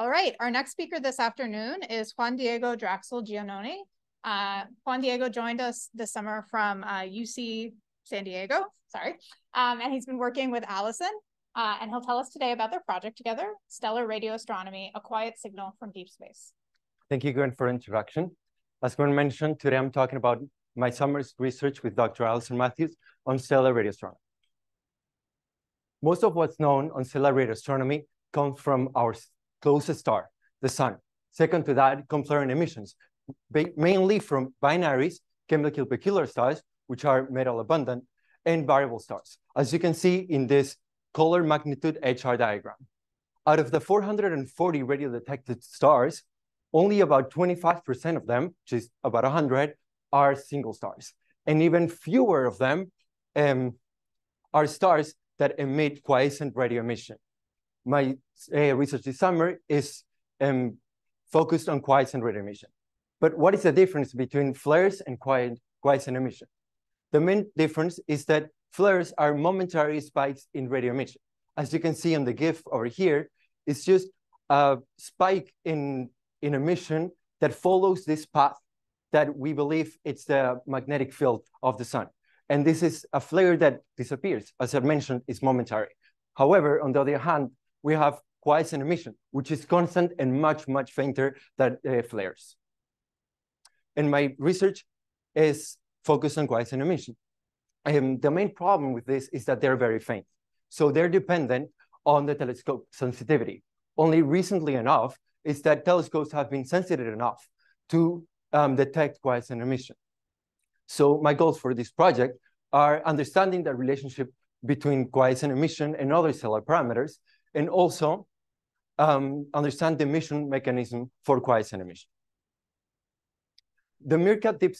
All right, our next speaker this afternoon is Juan Diego Draxl Giannoni. Juan Diego joined us this summer from UC San Diego, and he's been working with Allison, and he'll tell us today about their project together, Stellar Radio Astronomy, a quiet signal from deep space. Thank you, Gwen, for the introduction. As Gwen mentioned, today I'm talking about my summer's research with Dr. Allison Ma on stellar radio astronomy. Most of what's known on stellar radio astronomy comes from our closest star, the sun. Second to that comes flaring emissions, mainly from binaries, chemically peculiar stars, which are metal abundant, and variable stars, as you can see in this color magnitude HR diagram. Out of the 440 radio detected stars, only about 25% of them, which is about 100, are single stars. And even fewer of them are stars that emit quiescent radio emission. My research this summer is focused on quiescent radio emission. But what is the difference between flares and quiescent emission? The main difference is that flares are momentary spikes in radio emission. As you can see on the GIF over here, it's just a spike in emission that follows this path that we believe it's the magnetic field of the sun. And this is a flare that disappears. As I mentioned, it's momentary. However, on the other hand, we have quiescent emission, which is constant and much, much fainter than flares. And my research is focused on quiescent emission. The main problem with this is that they're very faint. So they're dependent on the telescope sensitivity. Only recently enough is that telescopes have been sensitive enough to detect quiescent emission. So my goals for this project are understanding the relationship between quiescent emission and other stellar parameters, and also understand the emission mechanism for quiescent emission. The Meerkat Deep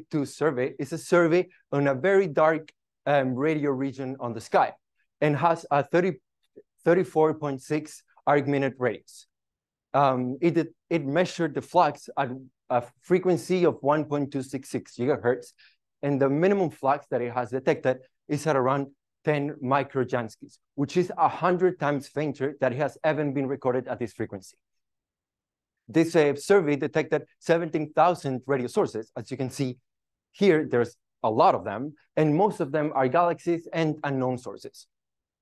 2 survey is a survey on a very dark radio region on the sky and has a 34.6 arc-minute radius. It measured the flux at a frequency of 1.266 gigahertz, and the minimum flux that it has detected is at around 10 microjanskis, which is 100 times fainter than has ever been recorded at this frequency. This survey detected 17,000 radio sources. As you can see here, there's a lot of them, and most of them are galaxies and unknown sources.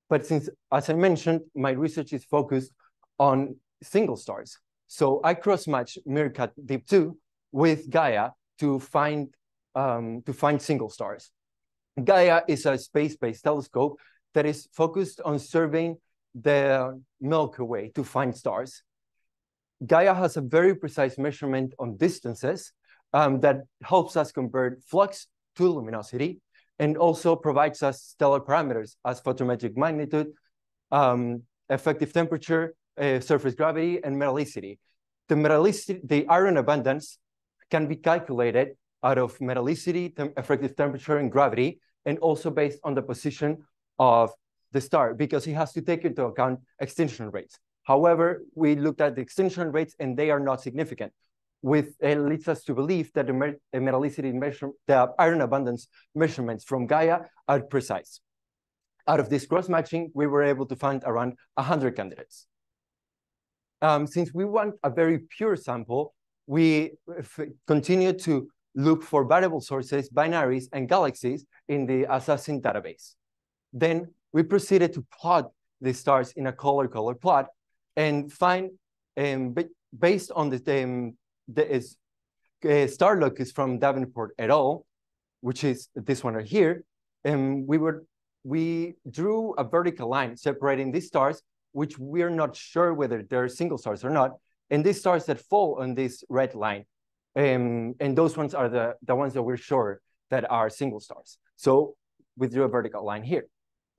But since, as I mentioned, my research is focused on single stars, so I cross-match Meerkat Deep 2 with Gaia to find single stars. Gaia is a space-based telescope that is focused on surveying the Milky Way to find stars. Gaia has a very precise measurement on distances that helps us convert flux to luminosity, and also provides us stellar parameters as photometric magnitude, effective temperature, surface gravity, and metallicity. The iron abundance can be calculated out of metallicity, effective temperature, and gravity, and also based on the position of the star, because it has to take into account extinction rates. However, we looked at the extinction rates and they are not significant, which leads us to believe that the metallicity measurement, the iron abundance measurements from Gaia are precise. Out of this cross-matching, we were able to find around 100 candidates. Since we want a very pure sample, we continue to look for variable sources, binaries, and galaxies in the Assassin database. Then we proceeded to plot the stars in a color plot and find, based on the star locus from Davenport et al., which is this one right here, we drew a vertical line separating these stars, which we're not sure whether they're single stars or not, and these stars that fall on this red line. And those ones are the ones that we're sure that are single stars. So we drew a vertical line here.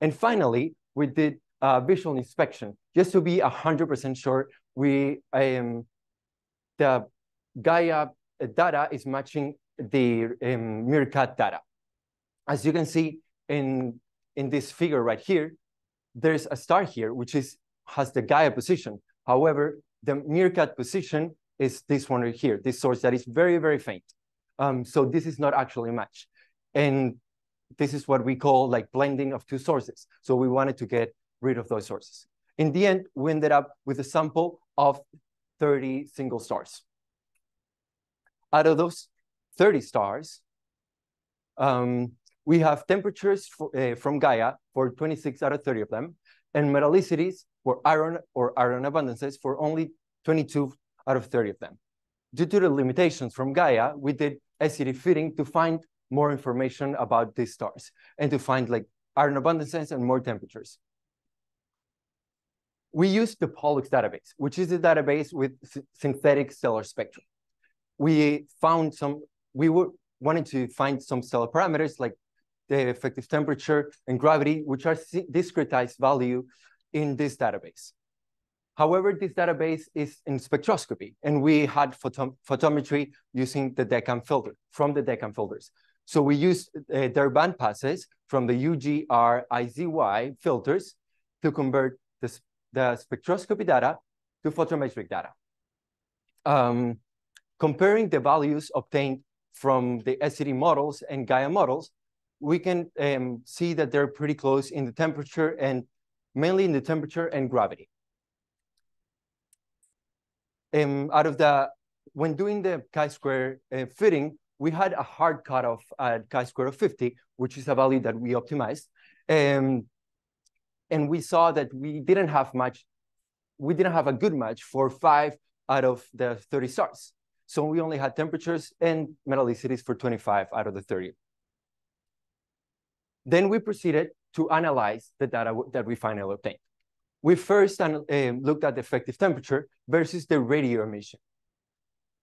And finally, we did a visual inspection just to be 100% sure the Gaia data is matching the Meerkat data. As you can see in this figure right here, there's a star here, which has the Gaia position. However, the Meerkat position is this one right here, this source that is very, very faint. So this is not actually a match. And this is what we call like blending of two sources. So we wanted to get rid of those sources. In the end, we ended up with a sample of 30 single stars. Out of those 30 stars, we have temperatures from Gaia for 26 out of 30 of them, and metallicities for iron or iron abundances for only 22 out of 30 of them. Due to the limitations from Gaia, we did SED fitting to find more information about these stars and to find like iron abundances and more temperatures. We used the Pollux database, which is a database with synthetic stellar spectrum. We found wanted to find some stellar parameters like the effective temperature and gravity, which are discretized value in this database. However, this database is in spectroscopy, and we had photometry using the Decam filter, from the Decam filters. So we used their band passes from the UGR-IZY filters to convert the spectroscopy data to photometric data. Comparing the values obtained from the SED models and Gaia models, we can see that they're pretty close in the temperature and mainly in the temperature and gravity. When doing the chi-square fitting, we had a hard cutoff at chi-square of 50, which is a value that we optimized. And we saw that we didn't have a good match for 5 out of the 30 stars. So we only had temperatures and metallicities for 25 out of the 30. Then we proceeded to analyze the data that we finally obtained. We first looked at the effective temperature versus the radio emission.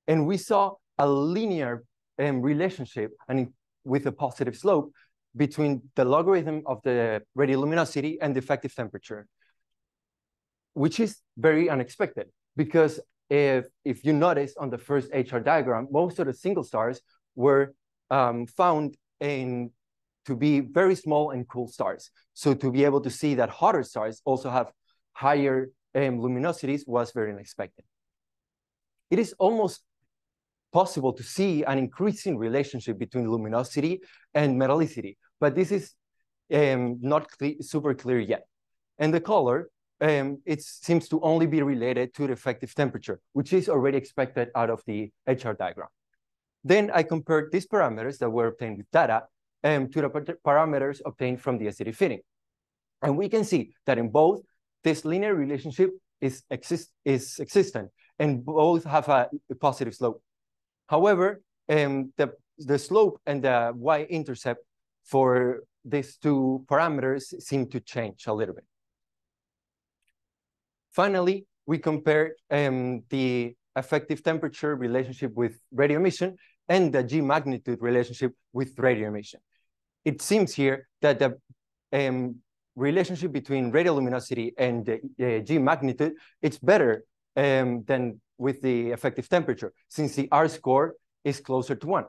And we saw a linear relationship and with a positive slope between the logarithm of the radioluminosity and the effective temperature, which is very unexpected because if you notice on the first HR diagram, most of the single stars were found to be very small and cool stars. So to be able to see that hotter stars also have higher luminosities was very unexpected. It is almost possible to see an increasing relationship between luminosity and metallicity, but this is not super clear yet. And the color, it seems to only be related to the effective temperature, which is already expected out of the HR diagram. Then I compared these parameters that were obtained with data to the parameters obtained from the SED fitting. And we can see that in both, this linear relationship is existent, and both have a positive slope. However, the slope and the y-intercept for these two parameters seem to change a little bit. Finally, we compared the effective temperature relationship with radio emission and the G magnitude relationship with radio emission. It seems here that the relationship between radioluminosity and the G magnitude, it's better than with the effective temperature, since the R score is closer to 1.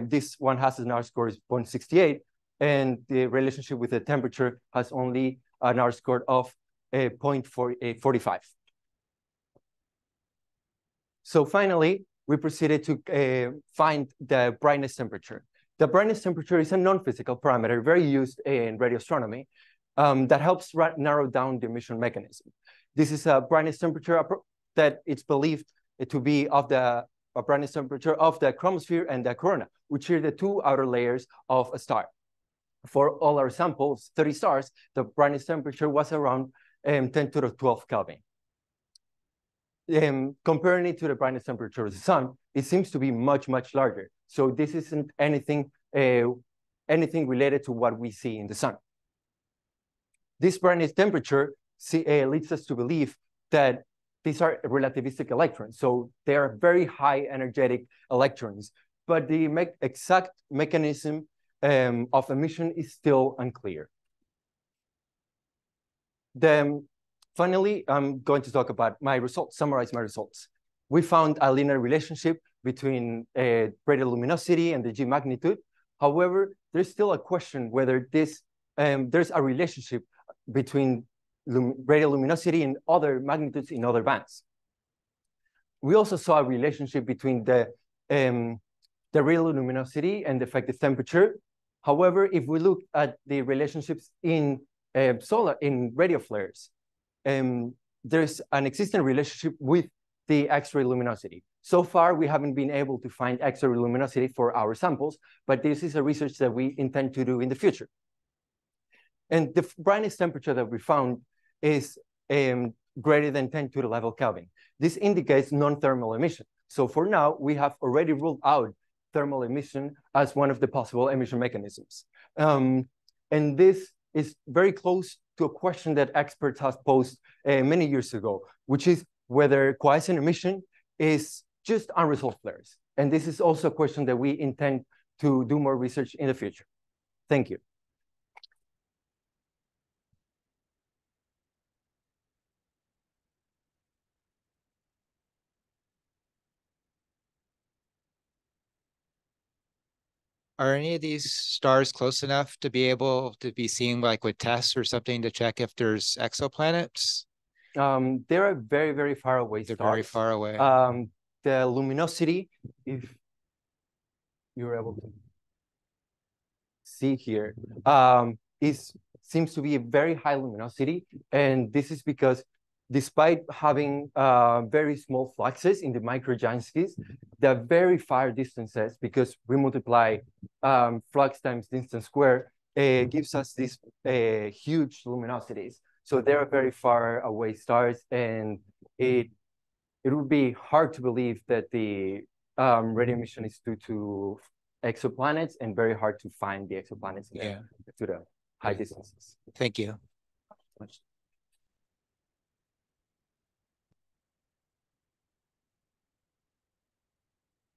This one has an R score of 0.68, and the relationship with the temperature has only an R score of 0.45. So finally, we proceeded to find the brightness temperature. The brightness temperature is a non-physical parameter very used in radio astronomy that helps narrow down the emission mechanism. This is a brightness temperature that it's believed to be of the brightness temperature of the chromosphere and the corona, which are the two outer layers of a star. For all our samples, 30 stars, the brightness temperature was around 10 to the 12 Kelvin. Comparing it to the brightness temperature of the sun, it seems to be much, much larger. So this isn't anything related to what we see in the sun. This brightness temperature leads us to believe that these are relativistic electrons. So they are very high energetic electrons, but the exact mechanism of emission is still unclear. Then finally, I'm going to talk about my results, summarize my results. We found a linear relationship between radioluminosity and the G magnitude. However, there's still a question whether there's a relationship between radioluminosity and other magnitudes in other bands. We also saw a relationship between the radioluminosity and the effective temperature. However, if we look at the relationships in radio flares, there's an existing relationship with the X-ray luminosity. So far, we haven't been able to find X-ray luminosity for our samples, but this is a research that we intend to do in the future. And the brightness temperature that we found is greater than 10 to the 11 Kelvin. This indicates non-thermal emission. So for now, we have already ruled out thermal emission as one of the possible emission mechanisms. And this is very close to a question that experts have posed many years ago, which is whether quiescent emission is just unresolved flares. And this is also a question that we intend to do more research in the future. Thank you. Are any of these stars close enough to be able to be seen like with tests or something to check if there's exoplanets? They are very, very far away. They're very far away. The luminosity, if you're able to see here, seems to be a very high luminosity. And this is because despite having very small fluxes in the microgiantsities, the very far distances, because we multiply flux times distance square, gives us these huge luminosities. So they're very far away stars, and it would be hard to believe that the radio emission is due to exoplanets, and very hard to find the exoplanets to the high distances. Thank you.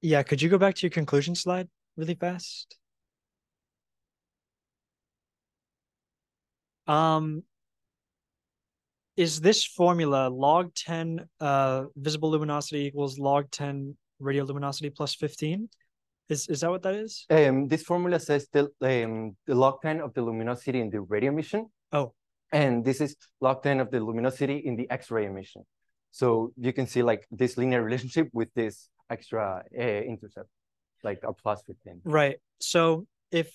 Yeah, could you go back to your conclusion slide really fast? Is this formula log 10 visible luminosity equals log 10 radioluminosity plus 15? Is that what that is? This formula says the log 10 of the luminosity in the radio emission. Oh. And this is log 10 of the luminosity in the X-ray emission. So you can see like this linear relationship with this extra intercept, like a plus 15. Right. So if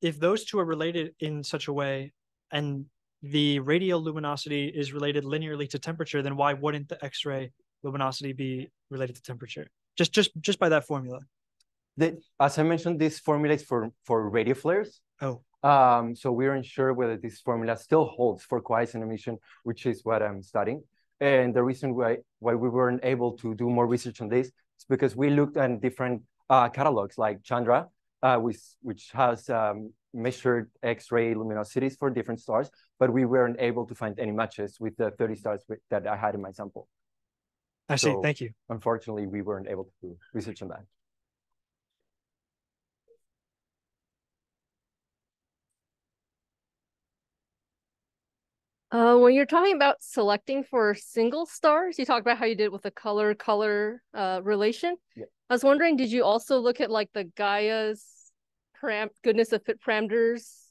those two are related in such a way, and the radial luminosity is related linearly to temperature, then why wouldn't the X-ray luminosity be related to temperature? Just by that formula. As I mentioned, this formula is for radio flares. Oh. So we're unsure whether this formula still holds for quiescent emission, which is what I'm studying. And the reason why we weren't able to do more research on this is because we looked at different catalogs like Chandra, which has measured X-ray luminosities for different stars, but we weren't able to find any matches with the 30 stars that I had in my sample. I see. Thank you. Unfortunately, we weren't able to do research on that. When you're talking about selecting for single stars, you talked about how you did with the color relation. Yeah. I was wondering, did you also look at like the Gaia's goodness of fit parameters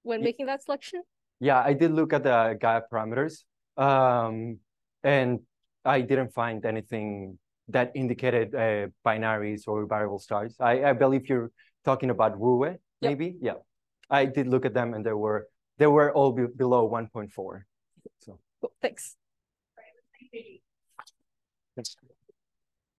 when making that selection? Yeah, I did look at the Gaia parameters, and I didn't find anything that indicated binaries or variable stars. I believe you're talking about Rue, maybe? Yep. Yeah, I did look at them, and they were all below 1.4. So. Cool. Thanks. Thanks.